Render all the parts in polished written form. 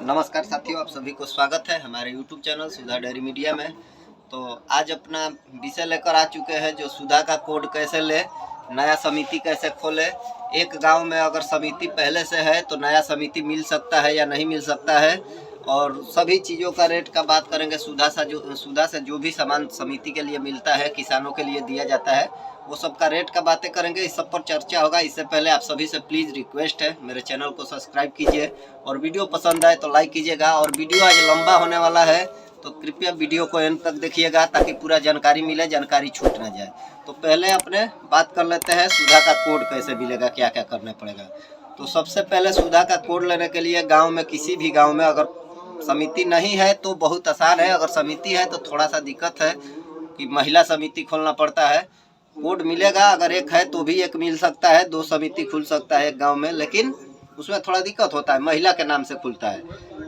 नमस्कार साथियों, आप सभी को स्वागत है हमारे YouTube चैनल सुधा डेयरी मीडिया में। तो आज अपना विषय लेकर आ चुके हैं जो सुधा का कोड कैसे ले, नया समिति कैसे खोले। एक गांव में अगर समिति पहले से है तो नया समिति मिल सकता है या नहीं मिल सकता है, और सभी चीज़ों का रेट का बात करेंगे। सुधा से जो भी सामान समिति के लिए मिलता है, किसानों के लिए दिया जाता है, वो सब का रेट का बातें करेंगे। इस सब पर चर्चा होगा। इससे पहले आप सभी से प्लीज़ रिक्वेस्ट है, मेरे चैनल को सब्सक्राइब कीजिए और वीडियो पसंद आए तो लाइक कीजिएगा। और वीडियो आज लंबा होने वाला है तो कृपया वीडियो को एंड तक देखिएगा ताकि पूरा जानकारी मिले, जानकारी छूट ना जाए। तो पहले अपने बात कर लेते हैं सुधा का कोड कैसे मिलेगा, क्या क्या करना पड़ेगा। तो सबसे पहले सुधा का कोड लेने के लिए गाँव में, किसी भी गाँव में अगर समिति नहीं है तो बहुत आसान है। अगर समिति है तो थोड़ा सा दिक्कत है कि महिला समिति खोलना पड़ता है। कोड मिलेगा, अगर एक है तो भी एक मिल सकता है, दो समिति खुल सकता है एक गांव में, लेकिन उसमें थोड़ा दिक्कत होता है। महिला के नाम से खुलता है।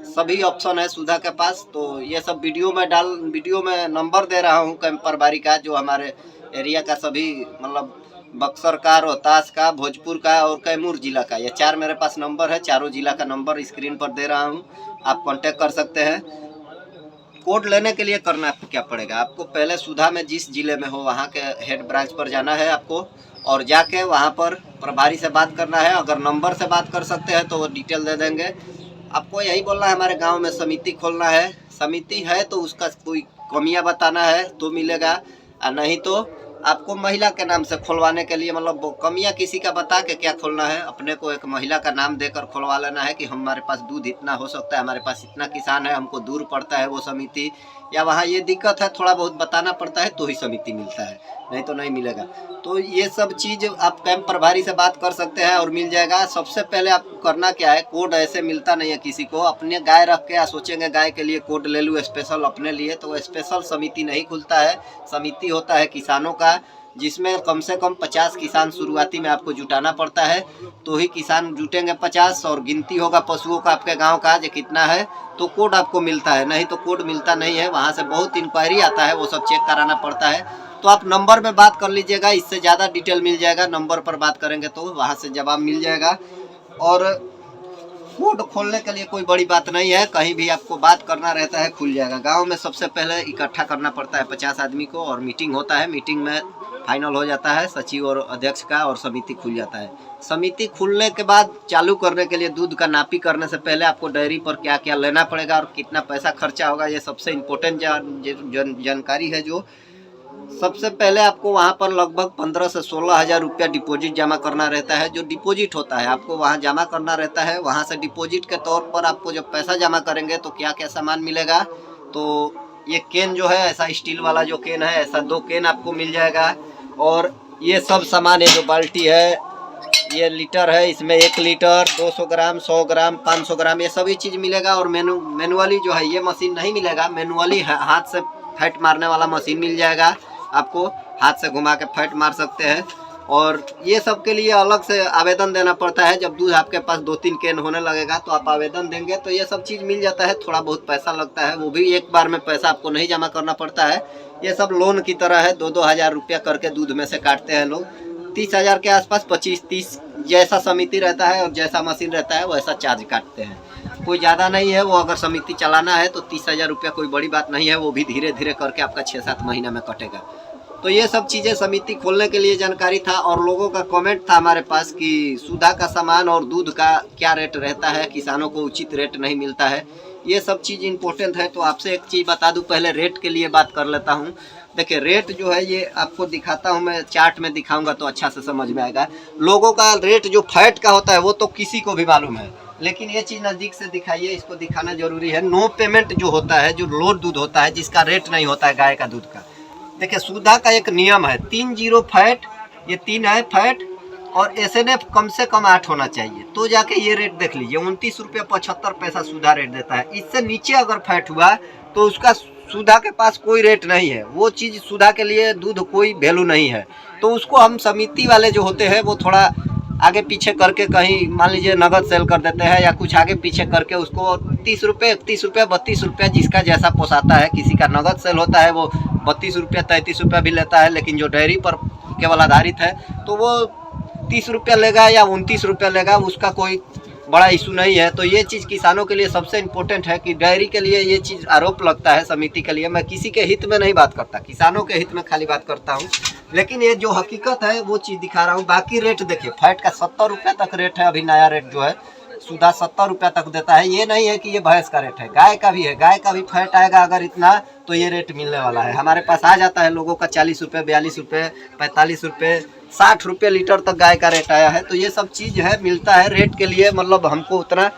सभी ऑप्शन है सुधा के पास। तो ये सब वीडियो में नंबर दे रहा हूँ कैंप प्रभारी का, जो हमारे एरिया का सभी, मतलब बक्सर का, रोहतास का, भोजपुर का और कैमूर जिला का, ये 4 मेरे पास नंबर है। चारों जिला का नंबर स्क्रीन पर दे रहा हूँ, आप कांटेक्ट कर सकते हैं। कोड लेने के लिए करना क्या पड़ेगा आपको, पहले सुधा में जिस जिले में हो वहाँ के हेड ब्रांच पर जाना है आपको, और जाके वहाँ पर प्रभारी से बात करना है। अगर नंबर से बात कर सकते हैं तो वो डिटेल दे देंगे। आपको यही बोलना है हमारे गांव में समिति खोलना है। समिति है तो उसका कोई कमियां बताना है तो मिलेगा, और नहीं तो आपको महिला के नाम से खुलवाने के लिए, मतलब वो कमियां किसी का बता के क्या खोलना है, अपने को एक महिला का नाम देकर खुलवा लेना है कि हमारे पास दूध इतना हो सकता है, हमारे पास इतना किसान है, हमको दूर पड़ता है वो समिति, या वहाँ ये दिक्कत है, थोड़ा बहुत बताना पड़ता है तो ही समिति मिलता है, नहीं तो नहीं मिलेगा। तो ये सब चीज़ आप कैंप प्रभारी से बात कर सकते हैं और मिल जाएगा। सबसे पहले आपको करना क्या है, कोड ऐसे मिलता नहीं है किसी को। अपने गाय रख के सोचेंगे गाय के लिए कोड ले लूँ स्पेशल अपने लिए, तो स्पेशल समिति नहीं खुलता है। समिति होता है किसानों का, जिसमें कम से कम 50 किसान शुरुआती में आपको जुटाना पड़ता है। तो ही किसान जुटेंगे 50, और गिनती होगा पशुओं का आपके गांव का जो कितना है, तो कोड आपको मिलता है। नहीं तो कोड मिलता नहीं है, वहां से बहुत इंक्वायरी आता है, वो सब चेक कराना पड़ता है। तो आप नंबर में बात कर लीजिएगा, इससे ज़्यादा डिटेल मिल जाएगा। नंबर पर बात करेंगे तो वहाँ से जवाब मिल जाएगा। और कोड खोलने के लिए कोई बड़ी बात नहीं है, कहीं भी आपको बात करना रहता है खुल जाएगा। गांव में सबसे पहले इकट्ठा करना पड़ता है 50 आदमी को, और मीटिंग होता है। मीटिंग में फाइनल हो जाता है सचिव और अध्यक्ष का, और समिति खुल जाता है। समिति खुलने के बाद चालू करने के लिए दूध का नापी करने से पहले आपको डेयरी पर क्या क्या लेना पड़ेगा और कितना पैसा खर्चा होगा, ये सबसे इम्पोर्टेंट जानकारी है। जो सबसे पहले आपको वहाँ पर लगभग 15 से 16 हज़ार रुपया डिपॉजिट जमा करना रहता है। जो डिपॉजिट होता है आपको वहाँ जमा करना रहता है। वहाँ से डिपॉजिट के तौर पर आपको जब पैसा जमा करेंगे तो क्या क्या सामान मिलेगा, तो ये केन जो है, ऐसा स्टील वाला जो केन है, ऐसा 2 केन आपको मिल जाएगा। और ये सब सामान है, जो बाल्टी है, ये लीटर है, इसमें 1 लीटर, 200 ग्राम, 100 ग्राम, 500 ग्राम, ये सभी चीज़ मिलेगा। और मैनुअली जो है, ये मशीन नहीं मिलेगा, मैनुअली हाथ से फैट मारने वाला मशीन मिल जाएगा। आपको हाथ से घुमा के फैट मार सकते हैं। और ये सब के लिए अलग से आवेदन देना पड़ता है। जब दूध आपके पास 2-3 केन होने लगेगा तो आप आवेदन देंगे तो ये सब चीज़ मिल जाता है। थोड़ा बहुत पैसा लगता है, वो भी एक बार में पैसा आपको नहीं जमा करना पड़ता है। ये सब लोन की तरह है, 2-2 हज़ार रुपया करके दूध में से काटते हैं लोग। 30 हज़ार के आसपास, 25-30, जैसा समिति रहता है और जैसा मशीन रहता है वैसा चार्ज काटते हैं। कोई ज़्यादा नहीं है वो। अगर समिति चलाना है तो 30 हज़ार रुपया कोई बड़ी बात नहीं है, वो भी धीरे धीरे करके आपका 6-7 महीना में कटेगा। तो ये सब चीज़ें समिति खोलने के लिए जानकारी था। और लोगों का कमेंट था हमारे पास कि सुधा का सामान और दूध का क्या रेट रहता है, किसानों को उचित रेट नहीं मिलता है। ये सब चीज़ इम्पोर्टेंट है। तो आपसे एक चीज़ बता दूं, पहले रेट के लिए बात कर लेता हूँ। देखिए रेट जो है, ये आपको दिखाता हूँ, मैं चार्ट में दिखाऊंगा तो अच्छा से समझ में आएगा। लोगों का रेट जो फैट का होता है वो तो किसी को भी मालूम है, लेकिन ये चीज़ नज़दीक से दिखाइए, इसको दिखाना जरूरी है। नो पेमेंट जो होता है, जो लोड दूध होता है, जिसका रेट नहीं होता है गाय का दूध का। देखिए सुधा का एक नियम है, 30 फैट, ये 3 है फैट, और SNF कम से कम 8 होना चाहिए, तो जाके ये रेट देख लीजिए। 29 रुपये 75 पैसा सुधा रेट देता है। इससे नीचे अगर फैट हुआ तो उसका सुधा के पास कोई रेट नहीं है, वो चीज़ सुधा के लिए दूध कोई वैल्यू नहीं है। तो उसको हम समिति वाले जो होते हैं वो थोड़ा आगे पीछे करके, कहीं मान लीजिए नगद सेल कर देते हैं या कुछ आगे पीछे करके उसको 30 रुपये, 31 रुपये, 32 रुपये, जिसका जैसा पोसाता है। किसी का नगद सेल होता है वो 32 रुपये, 33 रुपये भी लेता है, लेकिन जो डेयरी पर केवल आधारित है तो वो 30 रुपया लेगा या 29 रुपया लेगा, उसका कोई बड़ा इशू नहीं है। तो ये चीज़ किसानों के लिए सबसे इम्पोर्टेंट है कि डेयरी के लिए ये चीज़ आरोप लगता है समिति के लिए। मैं किसी के हित में नहीं बात करता, किसानों के हित में खाली बात करता हूँ। लेकिन ये जो हकीकत है वो चीज़ दिखा रहा हूँ। बाकी रेट देखिए, फैट का 70 रुपये तक रेट है, अभी नया रेट जो है सुधा 70 रुपये तक देता है। ये नहीं है कि ये भैंस का रेट है, गाय का भी है। गाय का भी फैट आएगा अगर इतना तो ये रेट मिलने वाला है। हमारे पास आ जाता है लोगों का 40 रुपये, 42 रुपये, 45 रुपये, 60 रुपये लीटर तक गाय का रेट आया है। तो ये सब चीज़ है, मिलता है रेट के लिए। मतलब हमको उतना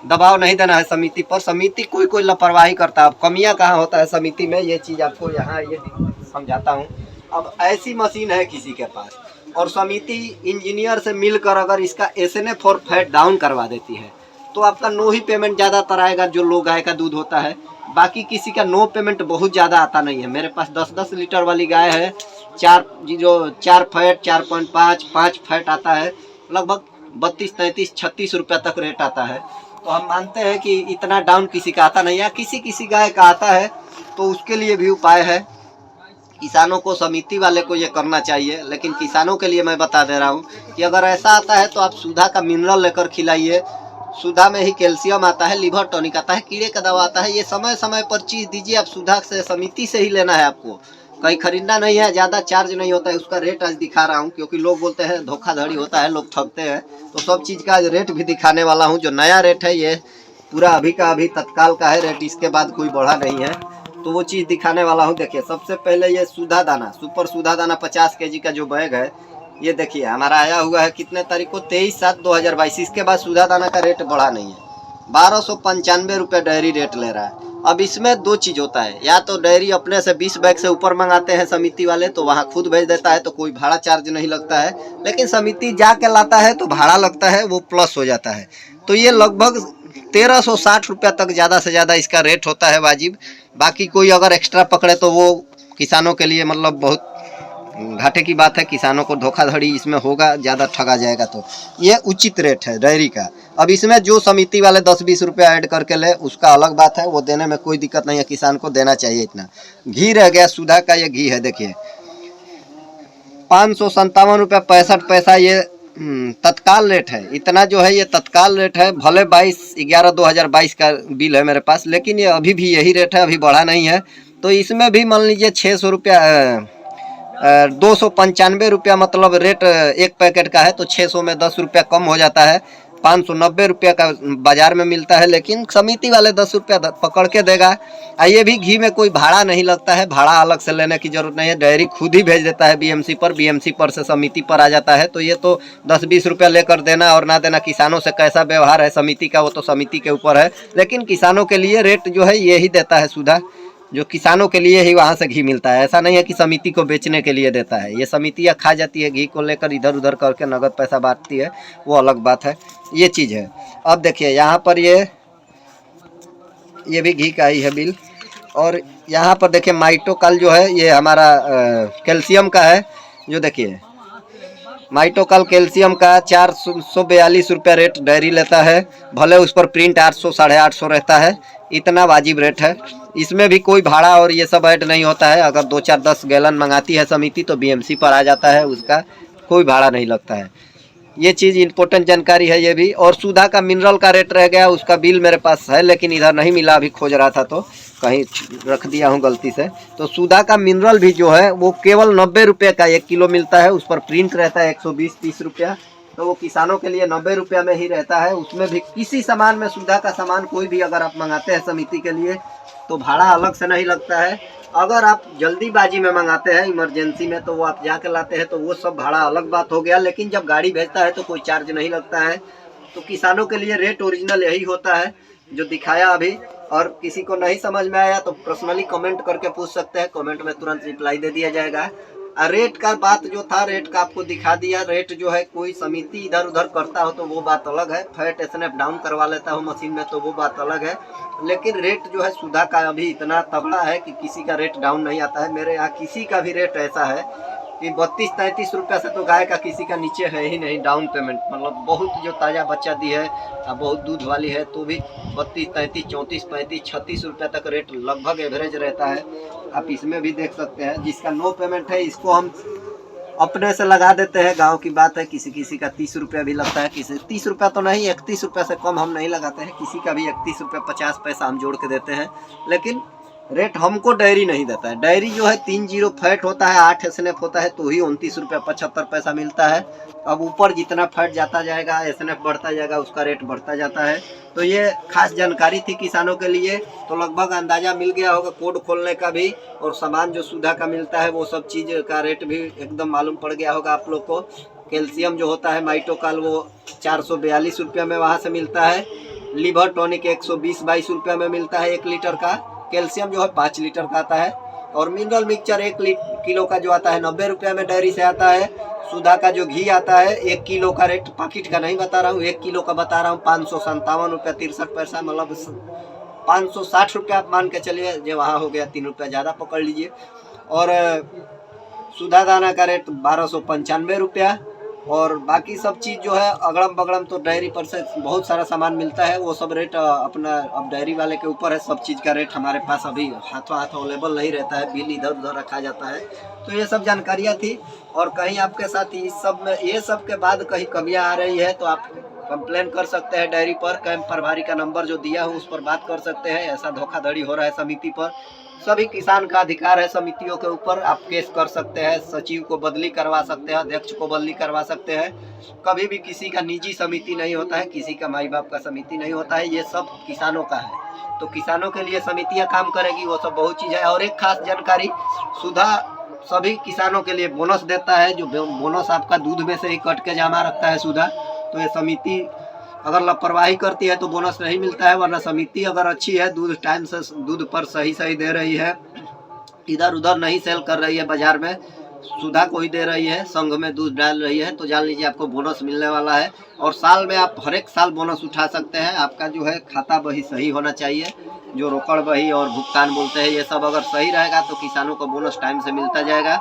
दबाव नहीं देना है समिति पर। समिति कोई कोई लापरवाही करता है। अब कमियां कहाँ होता है समिति में, ये चीज़ आपको यहाँ ये समझाता हूँ। अब ऐसी मशीन है किसी के पास और समिति इंजीनियर से मिलकर अगर इसका SNF और फैट डाउन करवा देती है तो आपका नो ही पेमेंट ज़्यादातर आएगा जो लो गाय का दूध होता है। बाकी किसी का नो पेमेंट बहुत ज़्यादा आता नहीं है। मेरे पास 10-10 लीटर वाली गाय है, 4 फैट, 4.5, 5 फैट आता है, लगभग 32, 33, 36 रुपये तक रेट आता है। तो हम मानते हैं कि इतना डाउन किसी का आता नहीं है, किसी गाय का आता है। तो उसके लिए भी उपाय है, किसानों को, समिति वाले को ये करना चाहिए। लेकिन किसानों के लिए मैं बता दे रहा हूँ कि अगर ऐसा आता है तो आप सुधा का मिनरल लेकर खिलाइए। सुधा में ही कैल्शियम आता है, लिवर टॉनिक आता है, कीड़े का दवा आता है। ये समय समय पर चीज़ दीजिए। आप सुधा से, समिति से ही लेना है आपको, कहीं खरीदना नहीं है। ज़्यादा चार्ज नहीं होता है। उसका रेट आज दिखा रहा हूँ क्योंकि लोग बोलते हैं धोखाधड़ी होता है, लोग ठगते हैं। तो सब चीज़ का रेट भी दिखाने वाला हूँ। जो नया रेट है ये पूरा अभी का अभी तत्काल का है रेट, इसके बाद कोई बढ़ा नहीं है। तो वो चीज़ दिखाने वाला हूँ। देखिए, सबसे पहले ये सुधा दाना, सुपर सुधा दाना 50 kg का जो बैग है, ये देखिए हमारा आया हुआ है कितने तारीख को, 23/7/2022। इसके बाद सुधा दाना का रेट बढ़ा नहीं है, 1295 रुपये डेयरी रेट ले रहा है। अब इसमें दो चीज़ होता है, या तो डेयरी अपने से 20 बैग से ऊपर मंगाते हैं समिति वाले, तो वहाँ खुद भेज देता है तो कोई भाड़ा चार्ज नहीं लगता है। लेकिन समिति जाके लाता है तो भाड़ा लगता है, वो प्लस हो जाता है। तो ये लगभग 1360 रुपया तक ज़्यादा से ज़्यादा इसका रेट होता है वाजिब। बाकी कोई अगर एक्स्ट्रा पकड़े तो वो किसानों के लिए मतलब बहुत घाटे की बात है। किसानों को धोखाधड़ी इसमें होगा, ज़्यादा ठगा जाएगा। तो ये उचित रेट है डेयरी का। अब इसमें जो समिति वाले 10-20 रुपया ऐड करके ले उसका अलग बात है, वो देने में कोई दिक्कत नहीं है, किसान को देना चाहिए इतना। घी रह गया, सुधा का ये घी है, देखिए 557 रुपया 65 पैसा ये तत्काल रेट है। इतना जो है ये तत्काल रेट है। भले 22/11/2022 का बिल है मेरे पास, लेकिन ये अभी भी यही रेट है, अभी बढ़ा नहीं है। तो इसमें भी मान लीजिए 600 रुपया 295 रुपया मतलब रेट एक पैकेट का है, तो 600 में 10 रुपया कम हो जाता है। 590 रुपया का बाजार में मिलता है, लेकिन समिति वाले 10 रुपया पकड़ के देगा। ये भी घी में कोई भाड़ा नहीं लगता है, भाड़ा अलग से लेने की जरूरत नहीं है। डेयरी खुद ही भेज देता है BMC पर, BMC पर से समिति पर आ जाता है। तो ये तो 10-20 रुपया लेकर देना और ना देना, किसानों से कैसा व्यवहार है समिति का वो तो समिति के ऊपर है। लेकिन किसानों के लिए रेट जो है ये ही देता है सुधा, जो किसानों के लिए ही वहाँ से घी मिलता है। ऐसा नहीं है कि समिति को बेचने के लिए देता है। ये समितियाँ खा जाती है घी को लेकर, इधर उधर करके नगद पैसा बांटती है, वो अलग बात है। ये चीज़ है। अब देखिए यहाँ पर ये भी घी का ही है बिल। और यहाँ पर देखिए माइटोकल जो है ये हमारा कैल्शियम का है। जो देखिए माइटोकल कैल्शियम का 442 रुपया रेट डेयरी लेता है। भले उस पर प्रिंट 800 850 रहता है, इतना वाजिब रेट है। इसमें भी कोई भाड़ा और ये सब ऐड नहीं होता है। अगर 2-4-10 गैलन मंगाती है समिति तो BMC पर आ जाता है, उसका कोई भाड़ा नहीं लगता है। ये चीज़ इम्पोर्टेंट जानकारी है ये भी। और सुधा का मिनरल का रेट रह गया, उसका बिल मेरे पास है लेकिन इधर नहीं मिला, अभी खोज रहा था तो कहीं रख दिया हूँ गलती से। तो सुधा का मिनरल भी जो है वो केवल 90 रुपये का 1 किलो मिलता है। उस पर प्रिंट रहता है 120-30 रुपया, तो वो किसानों के लिए 90 रुपया में ही रहता है। उसमें भी किसी सामान में, सुधा का सामान कोई भी अगर आप मंगाते हैं समिति के लिए तो भाड़ा अलग से नहीं लगता है। अगर आप जल्दीबाजी में मंगाते हैं, इमरजेंसी में, तो वो आप जाके लाते हैं तो वो सब भाड़ा अलग बात हो गया। लेकिन जब गाड़ी भेजता है तो कोई चार्ज नहीं लगता है। तो किसानों के लिए रेट ओरिजिनल यही होता है जो दिखाया अभी। और किसी को नहीं समझ में आया तो पर्सनली कमेंट करके पूछ सकते हैं, कमेंट में तुरंत रिप्लाई दे दिया जाएगा। रेट का बात जो था, रेट का आपको दिखा दिया। रेट जो है कोई समिति इधर उधर करता हो तो वो बात अलग है, फैट SNF डाउन करवा लेता हो मशीन में तो वो बात अलग है। लेकिन रेट जो है सुधा का अभी इतना तगड़ा है कि किसी का रेट डाउन नहीं आता है। मेरे यहाँ किसी का भी रेट ऐसा है कि 32-33 रुपया से तो गाय का किसी का नीचे है ही नहीं डाउन पेमेंट। मतलब बहुत जो ताज़ा बच्चा दी है, बहुत दूध वाली है, तो भी 32, 33, 34, 35, 36 रुपया तक रेट लगभग एवरेज रहता है। आप इसमें भी देख सकते हैं। जिसका नो पेमेंट है इसको हम अपने से लगा देते हैं। गांव की बात है, किसी किसी का 30 रुपया भी लगता है, किसी 30 रुपया तो नहीं, 31 रुपया से कम हम नहीं लगाते हैं। किसी का भी 31 रुपया 50 पैसा हम जोड़ के देते हैं, लेकिन रेट हमको डेयरी नहीं देता है। डेयरी जो है 30 फैट होता है, 8 एसएनएफ होता है, तो ही 29 रुपया 75 पैसा मिलता है। अब ऊपर जितना फैट जाता जाएगा, एसएनएफ बढ़ता जाएगा, उसका रेट बढ़ता जाता है। तो ये खास जानकारी थी किसानों के लिए। तो लगभग अंदाजा मिल गया होगा कोड खोलने का भी, और सामान जो सुधा का मिलता है वो सब चीज़ का रेट भी एकदम मालूम पड़ गया होगा आप लोग को। कैल्शियम जो होता है माइटोकाल, वो 442 रुपया में वहाँ से मिलता है। लीवर टॉनिक 120-22 रुपया में मिलता है 1 लीटर का। कैल्शियम जो है 5 लीटर का आता है। और मिनरल मिक्सचर 1 किलो का जो आता है 90 रुपया में डेयरी से आता है। सुधा का जो घी आता है 1 किलो का रेट, पैकेट का नहीं बता रहा हूँ, 1 किलो का बता रहा हूँ, 557 रुपया 63 पैसा, मतलब 560 रुपया आप मान के चलिए। जो वहाँ हो गया 3 रुपया ज़्यादा पकड़ लीजिए। और सुधा दाना का रेट 1295 रुपया। और बाकी सब चीज़ जो है अगड़म बगड़म तो डेयरी पर से बहुत सारा सामान मिलता है, वो सब रेट अपना अब डेयरी वाले के ऊपर है। सब चीज़ का रेट हमारे पास अभी हाथों हाथ अवेलेबल नहीं रहता है, बिल इधर उधर रखा जाता है। तो ये सब जानकारियाँ थी। और कहीं आपके साथ इस सब में, ये सब के बाद कहीं कमियाँ आ रही है तो आप कंप्लेन कर सकते हैं डेयरी पर। कैंप प्रभारी का नंबर जो दिया हूँ उस पर बात कर सकते हैं। ऐसा धोखाधड़ी हो रहा है समिति पर, सभी किसान का अधिकार है समितियों के ऊपर। आप केस कर सकते हैं, सचिव को बदली करवा सकते हैं, अध्यक्ष को बदली करवा सकते हैं। कभी भी किसी का निजी समिति नहीं होता है, किसी का माई बाप का समिति नहीं होता है, ये सब किसानों का है। तो किसानों के लिए समितियां काम करेगी, वो सब बहुत चीज़ है। और एक खास जानकारी, सुधा सभी किसानों के लिए बोनस देता है। जो बोनस आपका दूध में से ही कट के जमा रखता है सुधा। तो ये समिति अगर लापरवाही करती है तो बोनस नहीं मिलता है, वरना समिति अगर अच्छी है, दूध टाइम से दूध पर सही दे रही है, इधर उधर नहीं सेल कर रही है बाजार में, सुधा को ही दे रही है, संघ में दूध डाल रही है, तो जान लीजिए आपको बोनस मिलने वाला है। और साल में आप हर एक साल बोनस उठा सकते हैं। आपका जो है खाता बही सही होना चाहिए, जो रोकड़ बही और भुगतान बोलते हैं, ये सब अगर सही रहेगा तो किसानों को बोनस टाइम से मिलता जाएगा।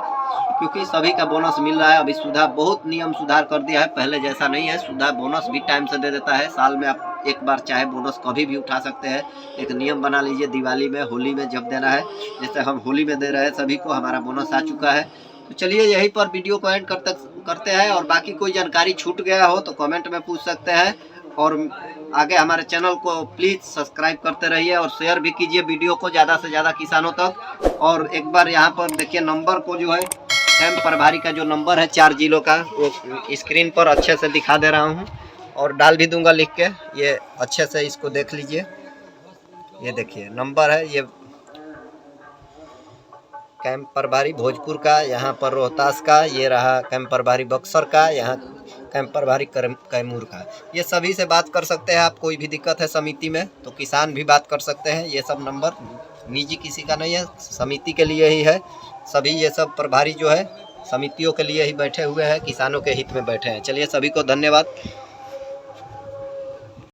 क्योंकि सभी का बोनस मिल रहा है। अभी सुधा बहुत नियम सुधार कर दिया है, पहले जैसा नहीं है। सुधा बोनस भी टाइम से दे देता है। साल में आप एक बार चाहे बोनस कभी भी उठा सकते हैं। एक नियम बना लीजिए, दिवाली में, होली में जब देना है, जैसे हम होली में दे रहे हैं सभी को, हमारा बोनस आ चुका है। तो चलिए यहीं पर वीडियो को एंड करते हैं। और बाकी कोई जानकारी छूट गया हो तो कमेंट में पूछ सकते हैं। और आगे हमारे चैनल को प्लीज़ सब्सक्राइब करते रहिए और शेयर भी कीजिए वीडियो को ज़्यादा से ज़्यादा किसानों तक। और एक बार यहाँ पर देखिए नंबर को, जो है कैंप प्रभारी का जो नंबर है 4 जिलों का, वो स्क्रीन पर अच्छे से दिखा दे रहा हूँ और डाल भी दूंगा लिख के। ये अच्छे से इसको देख लीजिए, ये देखिए नंबर है, ये कैंप प्रभारी भोजपुर का, यहाँ पर रोहतास का, ये रहा कैंप प्रभारी बक्सर का, यहाँ कैंप प्रभारी कैमूर का। ये सभी से बात कर सकते हैं आप। कोई भी दिक्कत है समिति में तो किसान भी बात कर सकते हैं। ये सब नंबर निजी किसी का नहीं है, समिति के लिए ही है। सभी ये सब प्रभारी जो है समितियों के लिए ही बैठे हुए हैं, किसानों के हित में बैठे हैं। चलिए सभी को धन्यवाद।